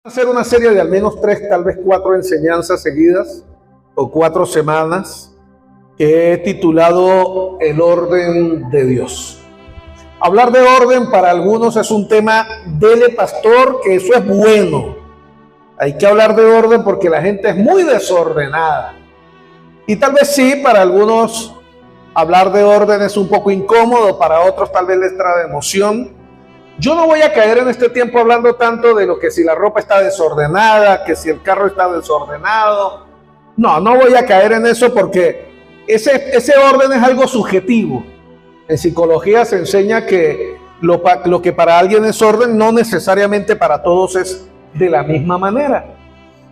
Hacer una serie de al menos 3, tal vez 4 enseñanzas seguidas o 4 semanas que he titulado El orden de Dios. Hablar de orden para algunos es un tema, dele pastor, que eso es bueno. Hay que hablar de orden porque la gente es muy desordenada. Y tal vez sí, para algunos hablar de orden es un poco incómodo, para otros tal vez les trae emoción. Yo no voy a caer en este tiempo hablando tanto de lo que si la ropa está desordenada, que si el carro está desordenado. No voy a caer en eso porque ese orden es algo subjetivo. En psicología se enseña que lo que para alguien es orden no necesariamente para todos es de la misma manera.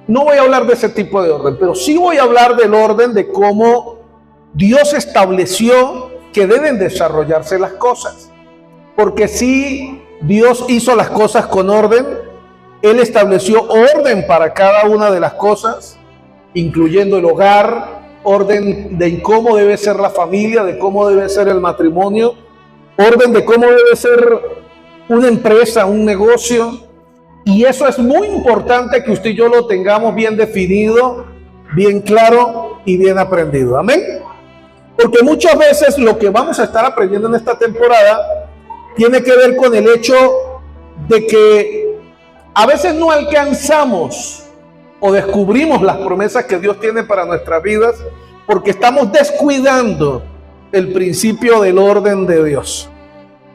No voy a hablar de ese tipo de orden, pero sí voy a hablar del orden de cómo Dios estableció que deben desarrollarse las cosas. Porque si Dios hizo las cosas con orden, Él estableció orden para cada una de las cosas, incluyendo el hogar, orden de cómo debe ser la familia, de cómo debe ser el matrimonio, orden de cómo debe ser una empresa, un negocio. Y eso es muy importante que usted y yo lo tengamos bien definido, bien claro y bien aprendido. Amén. Porque muchas veces lo que vamos a estar aprendiendo en esta temporada tiene que ver con el hecho de que a veces no alcanzamos o descubrimos las promesas que Dios tiene para nuestras vidas porque estamos descuidando el principio del orden de Dios.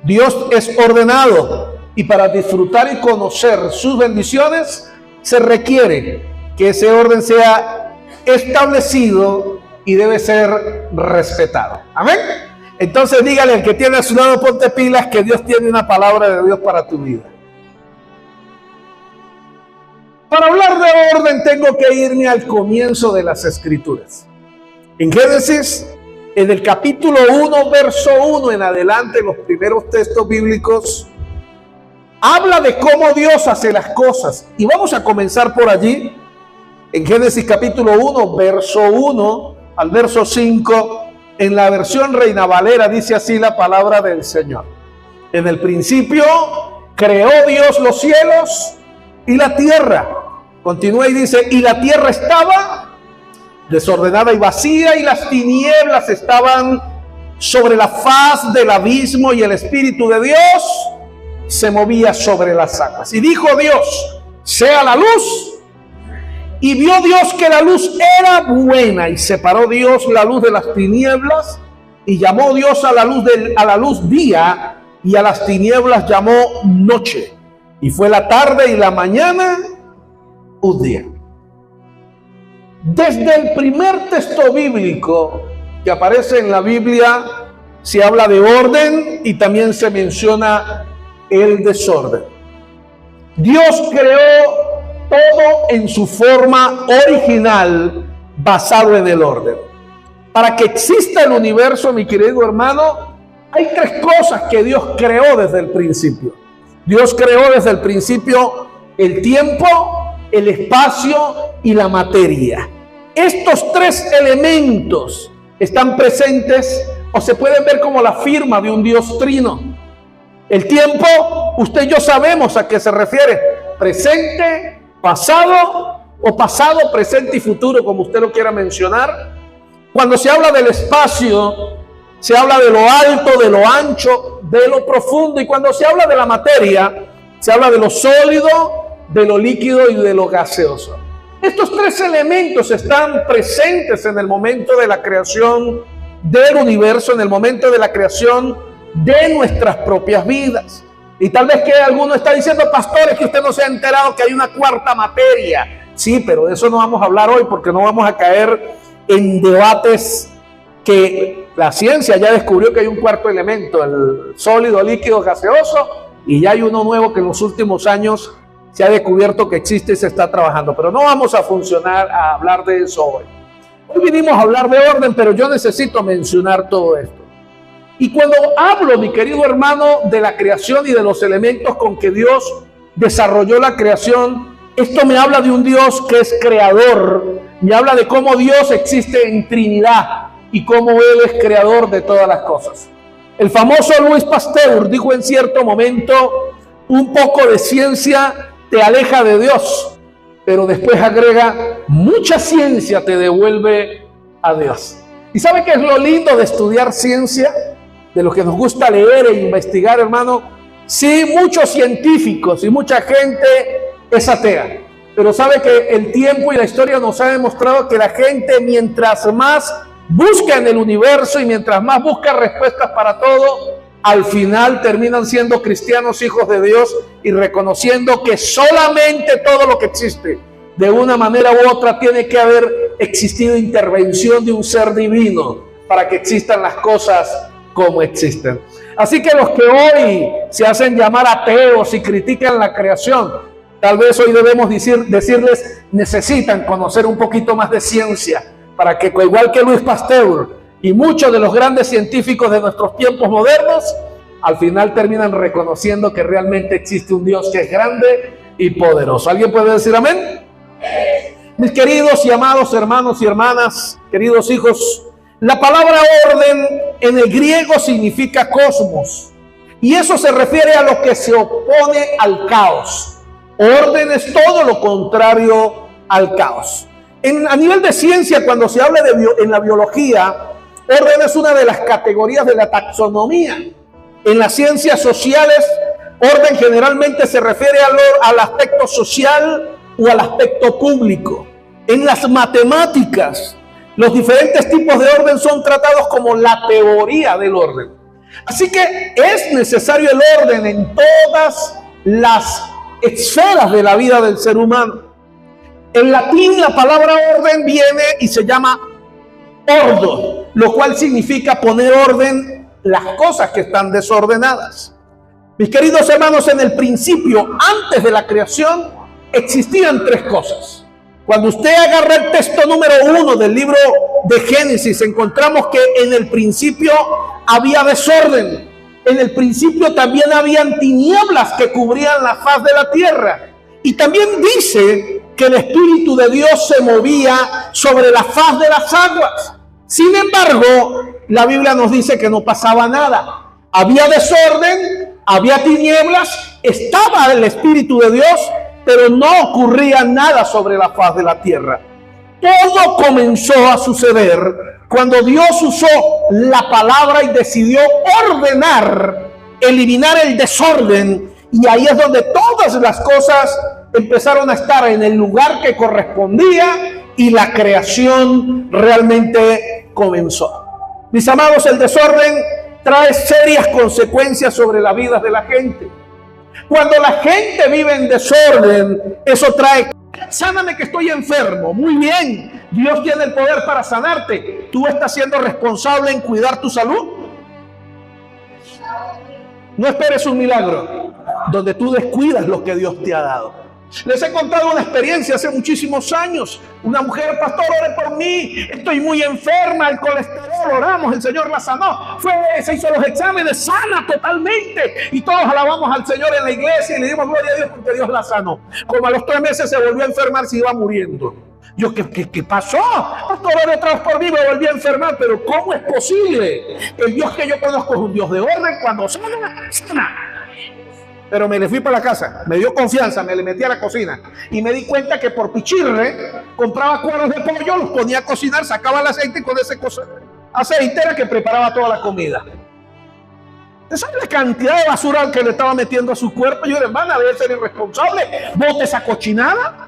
Dios es ordenado y para disfrutar y conocer sus bendiciones se requiere que ese orden sea establecido y debe ser respetado. Amén. Entonces dígale al que tiene a su lado, ponte pilas, que Dios tiene una palabra de Dios para tu vida. Para hablar de orden tengo que irme al comienzo de las Escrituras. En Génesis, en el capítulo 1, verso 1 en adelante, los primeros textos bíblicos, habla de cómo Dios hace las cosas. Y vamos a comenzar por allí, en Génesis capítulo 1, verso 1 al verso 5, en la versión Reina Valera dice así la palabra del Señor. En el principio creó Dios los cielos y la tierra. Continúa y dice, y la tierra estaba desordenada y vacía, y las tinieblas estaban sobre la faz del abismo, y el Espíritu de Dios se movía sobre las aguas. Y dijo Dios, sea la luz. Y vio Dios que la luz era buena, y separó Dios la luz de las tinieblas, y llamó Dios a la luz día, y a las tinieblas llamó noche. Y fue la tarde y la mañana un día. Desde el primer texto bíblico que aparece en la Biblia, se habla de orden y también se menciona el desorden. Dios creó todo en su forma original, basado en el orden. Para que exista el universo, mi querido hermano, hay 3 cosas que Dios creó desde el principio. Dios creó desde el principio el tiempo, el espacio y la materia. Estos 3 elementos están presentes o se pueden ver como la firma de un Dios trino. El tiempo, usted y yo sabemos a qué se refiere. Presente, pasado o pasado, presente y futuro, como usted lo quiera mencionar. Cuando se habla del espacio, se habla de lo alto, de lo ancho, de lo profundo. Y cuando se habla de la materia, se habla de lo sólido, de lo líquido y de lo gaseoso. Estos 3 elementos están presentes en el momento de la creación del universo, en el momento de la creación de nuestras propias vidas. Y tal vez que alguno está diciendo, pastores, que usted no se ha enterado que hay una cuarta materia. Sí, pero de eso no vamos a hablar hoy porque no vamos a caer en debates que la ciencia ya descubrió que hay un cuarto elemento, el sólido, líquido, gaseoso, y ya hay uno nuevo que en los últimos años se ha descubierto que existe y se está trabajando. Pero no vamos a hablar de eso hoy. Hoy vinimos a hablar de orden, pero yo necesito mencionar todo esto. Y cuando hablo, mi querido hermano, de la creación y de los elementos con que Dios desarrolló la creación, esto me habla de un Dios que es creador, me habla de cómo Dios existe en Trinidad y cómo Él es creador de todas las cosas. El famoso Louis Pasteur dijo en cierto momento, un poco de ciencia te aleja de Dios. Pero después agrega, mucha ciencia te devuelve a Dios. ¿Y sabe qué es lo lindo de estudiar ciencia? De lo que nos gusta leer e investigar, hermano. Sí, muchos científicos y mucha gente es atea. Pero sabe que el tiempo y la historia nos ha demostrado que la gente, mientras más busca en el universo y mientras más busca respuestas para todo, al final terminan siendo cristianos, hijos de Dios, y reconociendo que solamente todo lo que existe, de una manera u otra, tiene que haber existido intervención de un ser divino para que existan las cosas como existen. Así que los que hoy se hacen llamar ateos y critican la creación, tal vez hoy debemos decirles, necesitan conocer un poquito más de ciencia, para que, igual que Louis Pasteur y muchos de los grandes científicos de nuestros tiempos modernos, al final terminan reconociendo que realmente existe un Dios que es grande y poderoso. ¿Alguien puede decir amén? Mis queridos y amados hermanos y hermanas, queridos hijos, la palabra orden en el griego significa cosmos, y eso se refiere a lo que se opone al caos. Orden es todo lo contrario al caos. A nivel de ciencia, cuando se habla en la biología, orden es una de las categorías de la taxonomía. En las ciencias sociales, orden generalmente se refiere al aspecto social o al aspecto público. En las matemáticas, los diferentes tipos de orden son tratados como la teoría del orden. Así que es necesario el orden en todas las esferas de la vida del ser humano. En latín la palabra orden viene y se llama ordo, lo cual significa poner orden las cosas que están desordenadas. Mis queridos hermanos, en el principio, antes de la creación, existían tres cosas. Cuando usted agarra el texto número 1 del libro de Génesis, encontramos que en el principio había desorden. En el principio también habían tinieblas que cubrían la faz de la tierra. Y también dice que el Espíritu de Dios se movía sobre la faz de las aguas. Sin embargo, la Biblia nos dice que no pasaba nada. Había desorden, había tinieblas, estaba el Espíritu de Dios, pero no ocurría nada sobre la faz de la tierra. Todo comenzó a suceder cuando Dios usó la palabra y decidió ordenar, eliminar el desorden, y ahí es donde todas las cosas empezaron a estar en el lugar que correspondía y la creación realmente comenzó. Mis amados, el desorden trae serias consecuencias sobre la vida de la gente. Cuando la gente vive en desorden, eso trae: sáname que estoy enfermo. Muy bien, Dios tiene el poder para sanarte. ¿Tú estás siendo responsable en cuidar tu salud? No esperes un milagro donde tú descuidas lo que Dios te ha dado. Les he contado una experiencia hace muchísimos años. Una mujer: pastor, ore por mí, estoy muy enferma, el colesterol, oramos, el Señor la sanó. Se hizo los exámenes, sana totalmente. Y todos alabamos al Señor en la iglesia y le dimos gloria a Dios porque Dios la sanó. Como a los 3 meses se volvió a enfermar, se iba muriendo. Yo, ¿qué pasó? Pastor, ore otra vez por mí, me volví a enfermar. Pero ¿cómo es posible? El Dios que yo conozco es un Dios de orden. Cuando sana, sana. Pero me le fui para la casa, me dio confianza, me le metí a la cocina y me di cuenta que por pichirre compraba cueros de pollo, los ponía a cocinar, sacaba el aceite y con ese aceite era que preparaba toda la comida. ¿Usted sabe la cantidad de basura que le estaba metiendo a su cuerpo? Yo, hermana, debe ser irresponsable, bote esa cochinada.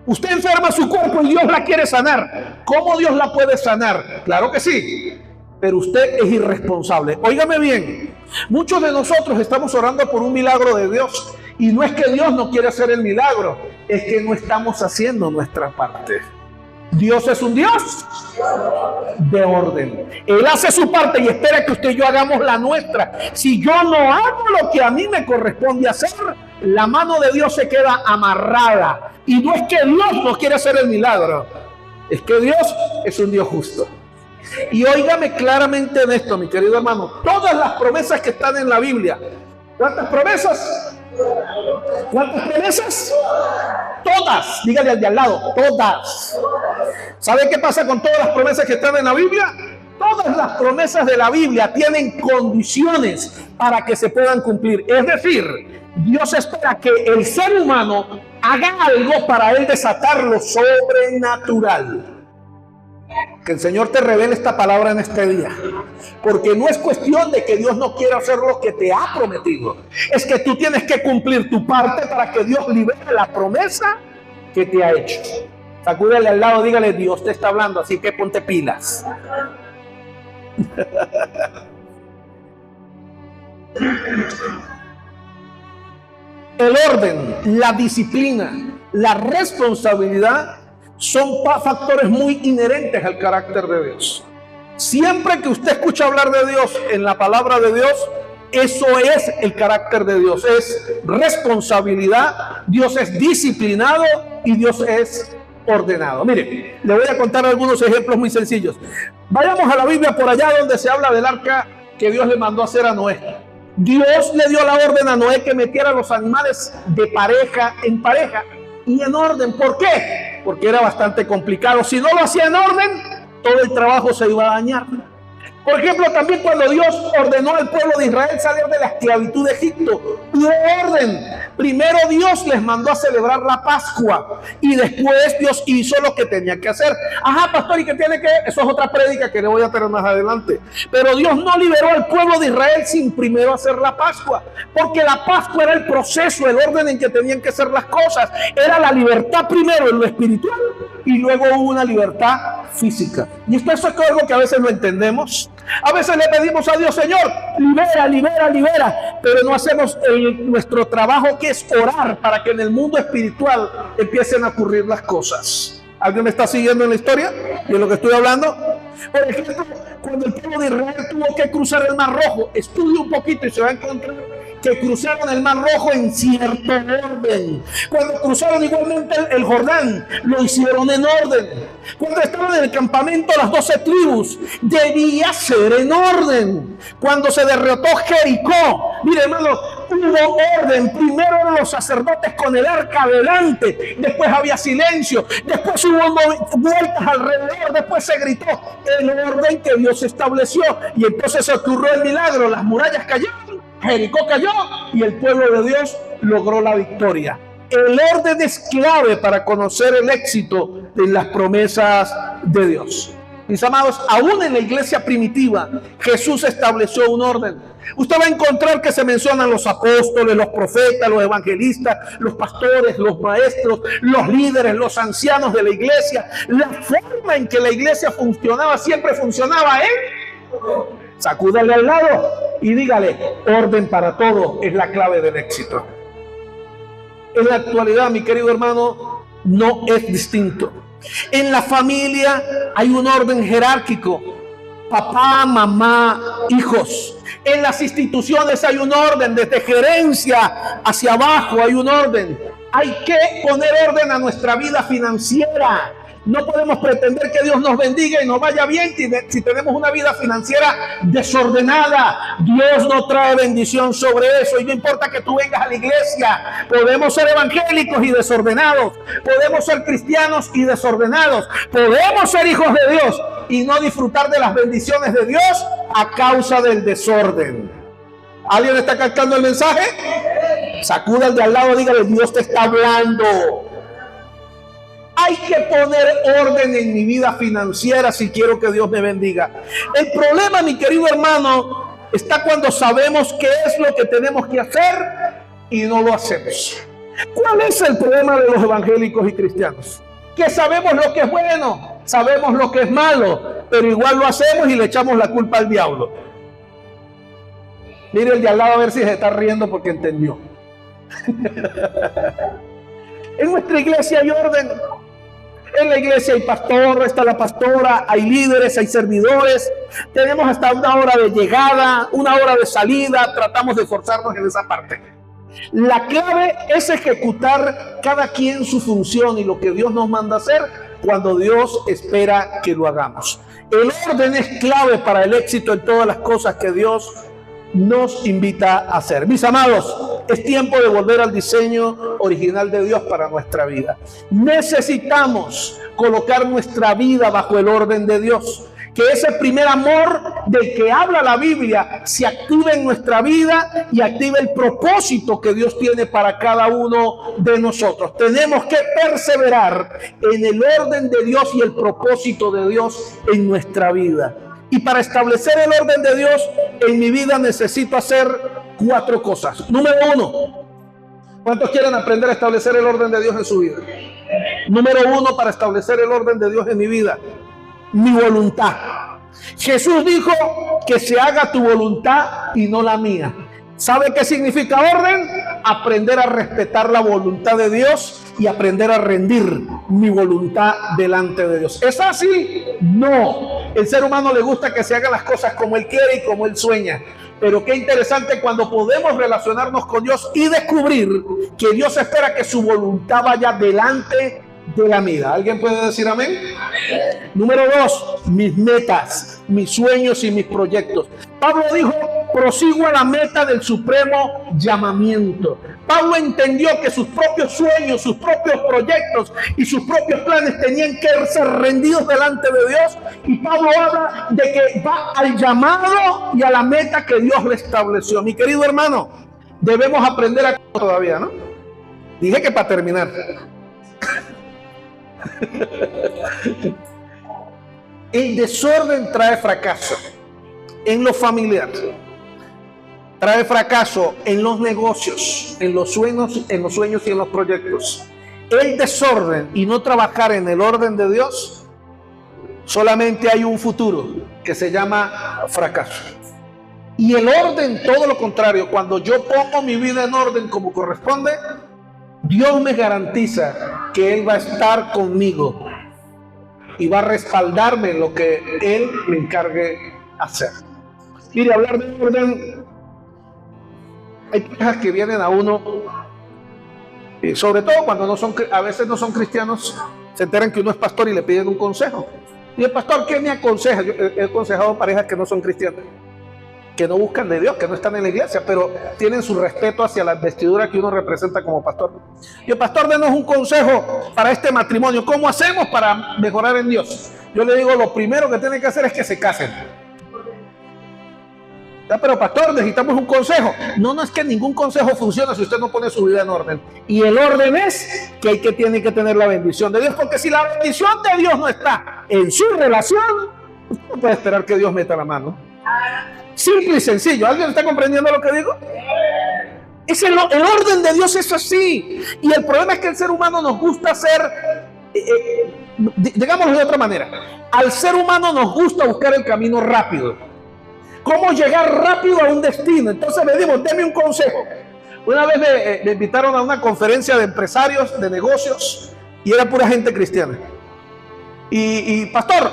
Usted enferma su cuerpo y Dios la quiere sanar. ¿Cómo Dios la puede sanar? Claro que sí, pero usted es irresponsable. Óigame bien, muchos de nosotros estamos orando por un milagro de Dios, y no es que Dios no quiere hacer el milagro, es que no estamos haciendo nuestra parte. Dios es un Dios de orden. Él hace su parte y espera que usted y yo hagamos la nuestra. Si yo no hago lo que a mí me corresponde hacer, la mano de Dios se queda amarrada. Y no es que Dios no quiere hacer el milagro, es que Dios es un Dios justo. Y óigame claramente en esto, mi querido hermano, todas las promesas que están en la Biblia. ¿Cuántas promesas? ¿Cuántas promesas? Todas. Dígale al de al lado, todas. ¿Sabe qué pasa con todas las promesas que están en la Biblia? Todas las promesas de la Biblia tienen condiciones para que se puedan cumplir. Es decir, Dios espera que el ser humano haga algo para él desatar lo sobrenatural. Que el Señor te revele esta palabra en este día. Porque no es cuestión de que Dios no quiera hacer lo que te ha prometido. Es que tú tienes que cumplir tu parte para que Dios libere la promesa que te ha hecho. Sacúdele al lado, dígale: Dios te está hablando, así que ponte pilas. El orden, la disciplina, la responsabilidad son factores muy inherentes al carácter de Dios. Siempre que usted escucha hablar de Dios en la palabra de Dios, eso es el carácter de Dios. Es responsabilidad, Dios es disciplinado y Dios es ordenado. Mire, le voy a contar algunos ejemplos muy sencillos. Vayamos a la Biblia por allá donde se habla del arca que Dios le mandó a hacer a Noé. Dios le dio la orden a Noé que metiera los animales de pareja en pareja y en orden. ¿Por qué? Porque era bastante complicado. Si no lo hacía en orden, todo el trabajo se iba a dañar. Por ejemplo, también cuando Dios ordenó al pueblo de Israel salir de la esclavitud de Egipto, hubo orden. Primero Dios les mandó a celebrar la Pascua y después Dios hizo lo que tenía que hacer. Ajá, pastor, ¿y qué tiene que ver? Eso es otra prédica que le voy a tener más adelante. Pero Dios no liberó al pueblo de Israel sin primero hacer la Pascua, porque la Pascua era el proceso, el orden en que tenían que hacer las cosas. Era la libertad primero en lo espiritual y luego hubo una libertad física. Y esto es algo que a veces no entendemos. A veces le pedimos a Dios: Señor, libera, libera, libera, pero no hacemos nuestro trabajo, que es orar para que en el mundo espiritual empiecen a ocurrir las cosas. ¿Alguien me está siguiendo en la historia de lo que estoy hablando? Por ejemplo, cuando el pueblo de Israel tuvo que cruzar el Mar Rojo, estudie un poquito y se va a encontrar que cruzaron el Mar Rojo en cierto orden. Cuando cruzaron igualmente el Jordán, lo hicieron en orden. Cuando estaban en el campamento las 12 tribus, debía ser en orden. Cuando se derrotó Jericó, mire hermano, hubo orden. Primero eran los sacerdotes con el arca adelante, después había silencio, después hubo vueltas alrededor, después se gritó el orden que Dios estableció, y entonces ocurrió el milagro. Las murallas cayeron, Jericó cayó y el pueblo de Dios logró la victoria. El orden es clave para conocer el éxito de las promesas de Dios. Mis amados, aún en la iglesia primitiva, Jesús estableció un orden. Usted va a encontrar que se mencionan los apóstoles, los profetas, los evangelistas, los pastores, los maestros, los líderes, los ancianos de la iglesia. La forma en que la iglesia funcionaba siempre funcionaba en... Sacúdale al lado y dígale: orden para todo es la clave del éxito. En la actualidad, mi querido hermano, no es distinto. En la familia hay un orden jerárquico: papá, mamá, hijos. En las instituciones hay un orden, desde gerencia hacia abajo hay un orden. Hay que poner orden a nuestra vida financiera. No podemos pretender que Dios nos bendiga y nos vaya bien si tenemos una vida financiera desordenada. Dios no trae bendición sobre eso, y no importa que tú vengas a la iglesia. Podemos ser evangélicos y desordenados, podemos ser cristianos y desordenados, podemos ser hijos de Dios y no disfrutar de las bendiciones de Dios a causa del desorden. ¿Alguien está captando el mensaje? Sacuda al de al lado, dígale: Dios te está hablando. Hay que poner orden en mi vida financiera si quiero que Dios me bendiga. El problema, mi querido hermano, está cuando sabemos qué es lo que tenemos que hacer y no lo hacemos. ¿Cuál es el problema de los evangélicos y cristianos? Que sabemos lo que es bueno, sabemos lo que es malo, pero igual lo hacemos y le echamos la culpa al diablo. Mire el de al lado a ver si se está riendo porque entendió. En nuestra iglesia hay orden. En la iglesia hay pastor, está la pastora, hay líderes, hay servidores. Tenemos hasta una hora de llegada, una hora de salida. Tratamos de esforzarnos en esa parte. La clave es ejecutar cada quien su función y lo que Dios nos manda hacer cuando Dios espera que lo hagamos. El orden es clave para el éxito en todas las cosas que Dios nos invita a hacer. Mis amados, es tiempo de volver al diseño original de Dios para nuestra vida. Necesitamos colocar nuestra vida bajo el orden de Dios. Que ese primer amor del que habla la Biblia se active en nuestra vida y active el propósito que Dios tiene para cada uno de nosotros. Tenemos que perseverar en el orden de Dios y el propósito de Dios en nuestra vida. Y para establecer el orden de Dios en mi vida necesito hacer 4 cosas. Número 1, ¿cuántos quieren aprender a establecer el orden de Dios en su vida? Número 1, para establecer el orden de Dios en mi vida, mi voluntad. Jesús dijo que se haga tu voluntad y no la mía. ¿Sabe qué significa orden? Aprender a respetar la voluntad de Dios y aprender a rendir mi voluntad delante de Dios. ¿Es fácil? No. El ser humano le gusta que se hagan las cosas como él quiere y como él sueña. Pero qué interesante cuando podemos relacionarnos con Dios y descubrir que Dios espera que su voluntad vaya delante de la mía. ¿Alguien puede decir amén? Amén. Número 2, mis metas, mis sueños y mis proyectos. Pablo dijo, prosigo a la meta del supremo llamamiento. Pablo entendió que sus propios sueños, sus propios proyectos y sus propios planes tenían que ser rendidos delante de Dios. Y Pablo habla de que va al llamado y a la meta que Dios le estableció. Mi querido hermano, debemos aprender a todavía, ¿no? Dije que para terminar. El desorden trae fracaso en lo familiar, trae fracaso en los negocios, en los sueños y en los proyectos. El desorden y no trabajar en el orden de Dios, solamente hay un futuro que se llama fracaso. Y el orden, todo lo contrario, cuando yo pongo mi vida en orden como corresponde, Dios me garantiza que Él va a estar conmigo y va a respaldarme en lo que Él me encargue hacer. Mire, hablar de orden, hay parejas que vienen a uno, sobre todo cuando a veces no son cristianos, se enteran que uno es pastor y le piden un consejo. Y el pastor, ¿qué me aconseja? Yo he aconsejado a parejas que no son cristianas, que no buscan de Dios, que no están en la iglesia, pero tienen su respeto hacia la vestidura que uno representa como pastor. Y el pastor, denos un consejo para este matrimonio. ¿Cómo hacemos para mejorar en Dios? Yo le digo, lo primero que tienen que hacer es que se casen. Ya, pero pastor, necesitamos un consejo. No, es que ningún consejo funciona si usted no pone su vida en orden. Y el orden es que tiene que tener la bendición de Dios, porque si la bendición de Dios no está en su relación, usted no puede esperar que Dios meta la mano. Simple y sencillo. ¿Alguien está comprendiendo lo que digo? Es el orden de Dios es así. Y el problema es que el ser humano nos gusta hacer, digámoslo de otra manera, al ser humano nos gusta buscar el camino rápido. ¿Cómo llegar rápido a un destino? Entonces le digo, deme un consejo. Una vez me invitaron a una conferencia de empresarios, de negocios, y era pura gente cristiana. Y pastor,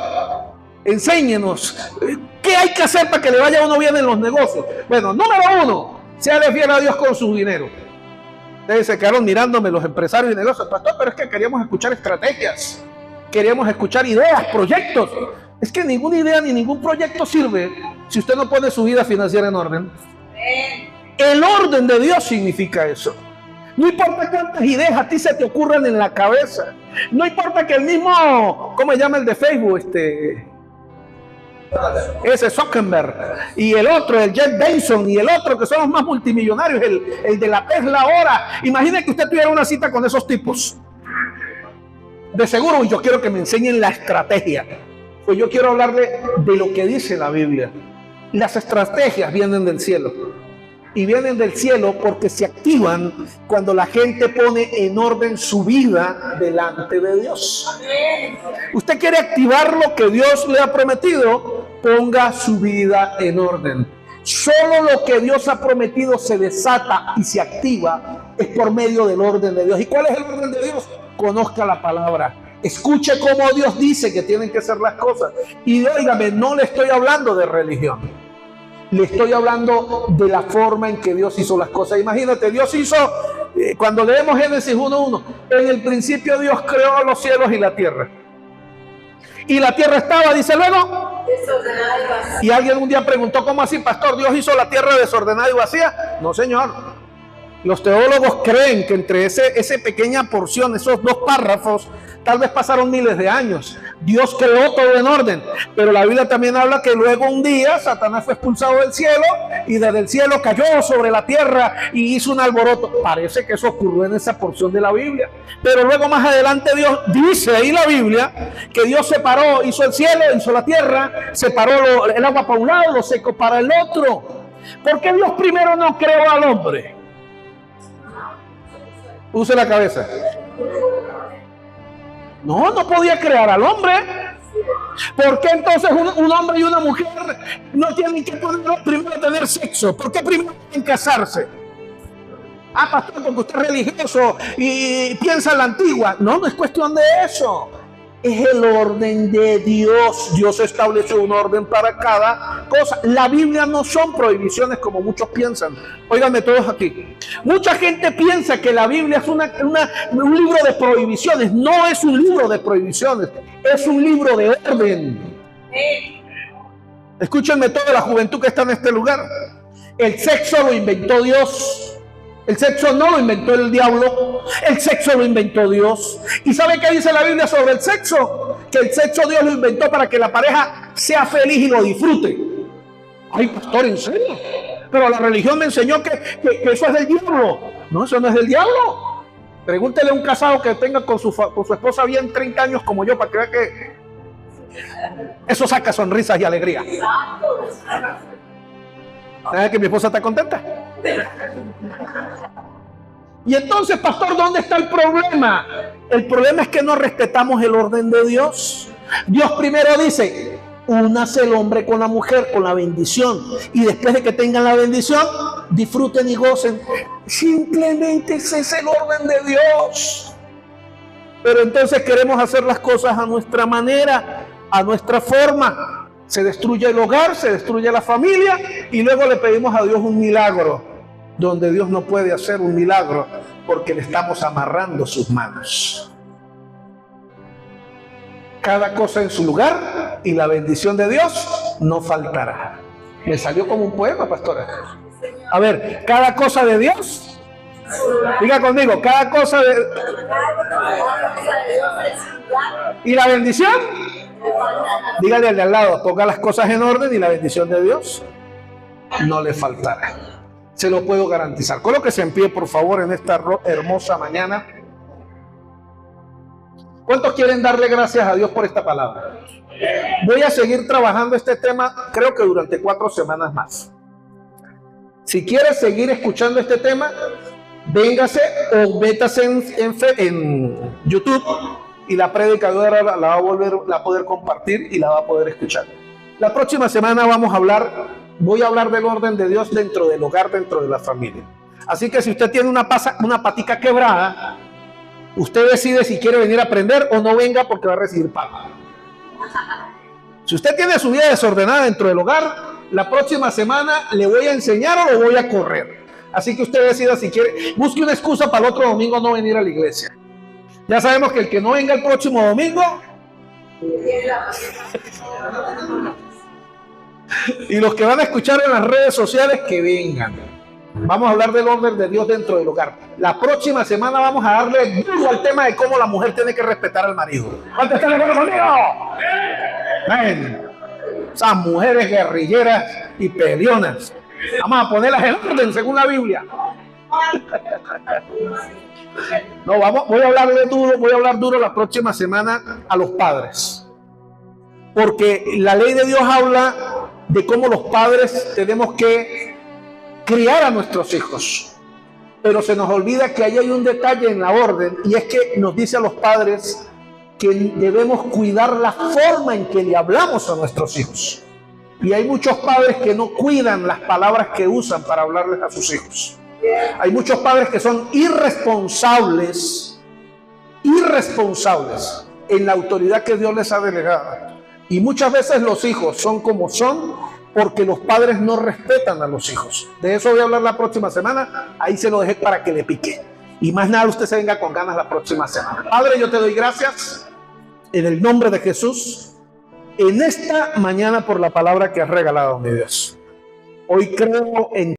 enséñenos, ¿qué hay que hacer para que le vaya a uno bien en los negocios? Bueno, número 1, sea fiel a Dios con su dinero. Ustedes se quedaron mirándome los empresarios y negocios. Pastor, pero es que queríamos escuchar estrategias, queríamos escuchar ideas, proyectos. Es que ninguna idea ni ningún proyecto sirve si usted no pone su vida financiera en orden. El orden de Dios significa eso. No importa cuántas ideas a ti se te ocurran en la cabeza. No importa que el mismo, ¿cómo se llama el de Facebook? Ese Zuckerberg, y el otro, el Jeff Bezos, y el otro que son los más multimillonarios, el de la Tesla ahora. Imagine que usted tuviera una cita con esos tipos. De seguro, yo quiero que me enseñen la estrategia. Pues yo quiero hablarle de lo que dice la Biblia. Las estrategias vienen del cielo. Y vienen del cielo porque se activan cuando la gente pone en orden su vida delante de Dios. Usted quiere activar lo que Dios le ha prometido, ponga su vida en orden. Solo lo que Dios ha prometido se desata y se activa es por medio del orden de Dios. ¿Y cuál es el orden de Dios? Conozca la palabra. Escuche cómo Dios dice que tienen que ser las cosas. Y óigame, no le estoy hablando de religión. Le estoy hablando de la forma en que Dios hizo las cosas. Imagínate, Dios hizo, cuando leemos Génesis 1:1, en el principio Dios creó los cielos y la tierra. Y la tierra estaba, dice luego, desordenada y vacía. Y alguien un día preguntó, ¿cómo así, pastor? ¿Dios hizo la tierra desordenada y vacía? No, señor. Los teólogos creen que entre esa pequeña porción, esos dos párrafos, tal vez pasaron miles de años. Dios creó todo en orden, pero la Biblia también habla que luego un día Satanás fue expulsado del cielo y desde el cielo cayó sobre la tierra y hizo un alboroto. Parece que eso ocurrió en esa porción de la Biblia, pero luego más adelante Dios dice ahí la Biblia que Dios separó, hizo el cielo, hizo la tierra, separó el agua para un lado, lo seco para el otro. ¿Por qué Dios primero no creó al hombre? Use la cabeza. No podía crear al hombre. ¿Por qué entonces un hombre y una mujer no tienen que primero tener sexo? ¿Por qué primero tienen que casarse? Ah, pastor, porque usted es religioso y piensa en la antigua. No es cuestión de eso. Es el orden de Dios. Dios estableció un orden para cada cosa. La Biblia no son prohibiciones como muchos piensan. Óiganme todos aquí. Mucha gente piensa que la Biblia es un libro de prohibiciones. No es un libro de prohibiciones. Es un libro de orden. Escúchenme toda la juventud que está en este lugar. El sexo lo inventó Dios. El sexo no lo inventó el diablo, el sexo lo inventó Dios. ¿Y sabe qué dice la Biblia sobre el sexo? Que el sexo Dios lo inventó para que la pareja sea feliz y lo disfrute. Ay, pastor, ¿en serio? Pero la religión me enseñó que eso es del diablo. No, eso no es del diablo. Pregúntele a un casado que tenga con su esposa bien 30 años como yo para que vea que eso saca sonrisas y alegría. ¿Sabes que mi esposa está contenta? Y entonces, pastor, ¿dónde está el problema? El problema es que no respetamos el orden de Dios. Dios primero dice, únase el hombre con la mujer, con la bendición. Y después de que tengan la bendición, disfruten y gocen. Simplemente ese es el orden de Dios. Pero entonces queremos hacer las cosas a nuestra manera, a nuestra forma. Se destruye el hogar, se destruye la familia y luego le pedimos a Dios un milagro, donde Dios no puede hacer un milagro porque le estamos amarrando sus manos. Cada cosa en su lugar y la bendición de Dios no faltará. Me salió como un poema, pastora. A ver, cada cosa de Dios. Diga conmigo, cada cosa de... ¿Y la bendición? Dígale al de al lado, ponga las cosas en orden y la bendición de Dios no le faltará. Se lo puedo garantizar. Colóquese en pie, por favor, en esta hermosa mañana. ¿Cuántos quieren darle gracias a Dios por esta palabra? Voy a seguir trabajando este tema, creo que durante 4 semanas más. Si quieres seguir escuchando este tema, véngase o métase en YouTube y la predicadora la va a poder compartir y la va a poder escuchar. La próxima semana voy a hablar del orden de Dios dentro del hogar, dentro de la familia. Así que si usted tiene una patica quebrada, usted decide si quiere venir a aprender o no venga porque va a recibir pago. Si usted tiene su vida desordenada dentro del hogar, la próxima semana le voy a enseñar o lo voy a correr. Así que usted decida si quiere, busque una excusa para el otro domingo no venir a la iglesia. Ya sabemos que el que no venga el próximo domingo y los que van a escuchar en las redes sociales que vengan. Vamos a hablar del orden de Dios dentro del hogar. La próxima semana vamos a darle duro al tema de cómo la mujer tiene que respetar al marido. ¿Cuántos están de acuerdo conmigo? Ven. Esas mujeres guerrilleras y peleonas. Vamos a ponerlas en orden según la Biblia. No, voy a hablar duro la próxima semana a los padres. Porque la ley de Dios habla de cómo los padres tenemos que criar a nuestros hijos. Pero se nos olvida que ahí hay un detalle en la orden, y es que nos dice a los padres que debemos cuidar la forma en que le hablamos a nuestros hijos. Y hay muchos padres que no cuidan las palabras que usan para hablarles a sus hijos. Hay muchos padres que son irresponsables en la autoridad que Dios les ha delegado. Y muchas veces los hijos son como son porque los padres no respetan a los hijos. De eso voy a hablar la próxima semana. Ahí se lo dejé para que le pique. Y más nada, usted se venga con ganas la próxima semana. Padre, yo te doy gracias en el nombre de Jesús en esta mañana por la palabra que has regalado, mi Dios. Hoy creo en